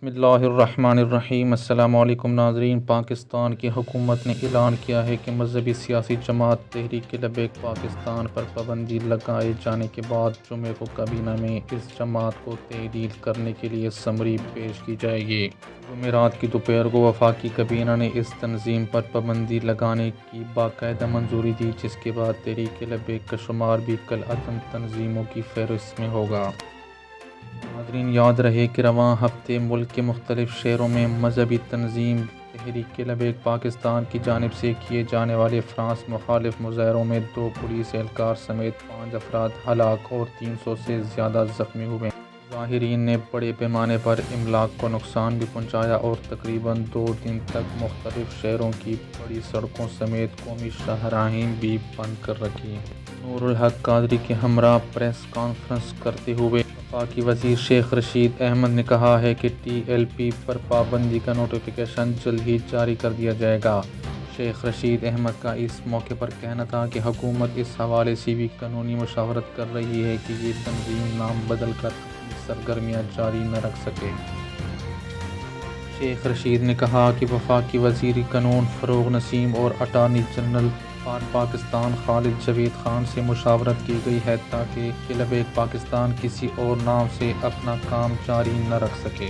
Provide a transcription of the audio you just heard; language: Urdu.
بسم اللہ الرحمن الرحیم۔ السلام علیکم ناظرین۔ پاکستان کی حکومت نے اعلان کیا ہے کہ مذہبی سیاسی جماعت تحریک لبیک پاکستان پر پابندی لگائے جانے کے بعد جمعے کو کابینہ میں اس جماعت کو تعدیل کرنے کے لیے سمری پیش کی جائے گی۔ جمعرات کی دوپہر کو وفاقی کابینہ نے اس تنظیم پر پابندی لگانے کی باقاعدہ منظوری دی، جس کے بعد تحریک لبیک کا شمار بھی کالعدم تنظیموں کی فہرست میں ہوگا۔ ناظرین، یاد رہے کہ رواں ہفتے ملک کے مختلف شہروں میں مذہبی تنظیم تحریک لبیک پاکستان کی جانب سے کیے جانے والے فرانس مخالف مظاہروں میں 2 پولیس اہلکار سمیت 5 افراد ہلاک اور 300 سے زیادہ زخمی ہوئے۔ مظاہرین نے بڑے پیمانے پر املاک کو نقصان بھی پہنچایا اور تقریباً 2 دن تک مختلف شہروں کی بڑی سڑکوں سمیت قومی شاہراہیں بھی بند کر رکھی۔ نور الحق قادری کے ہمراہ پریس کانفرنس کرتے ہوئے وفاقی وزیر شیخ رشید احمد نے کہا ہے کہ ٹی ایل پی پر پابندی کا نوٹیفیکیشن جلد ہی جاری کر دیا جائے گا۔ شیخ رشید احمد کا اس موقع پر کہنا تھا کہ حکومت اس حوالے سے بھی قانونی مشاورت کر رہی ہے کہ یہ تنظیم نام بدل کر اپنی سرگرمیاں جاری نہ رکھ سکے۔ شیخ رشید نے کہا کہ وفاقی وزیر قانون فروغ نسیم اور اٹارنی جنرل فار پاکستان خالد جاوید خان سے مشاورت کی گئی ہے تاکہ لبیک پاکستان کسی اور نام سے اپنا کام جاری نہ رکھ سکے۔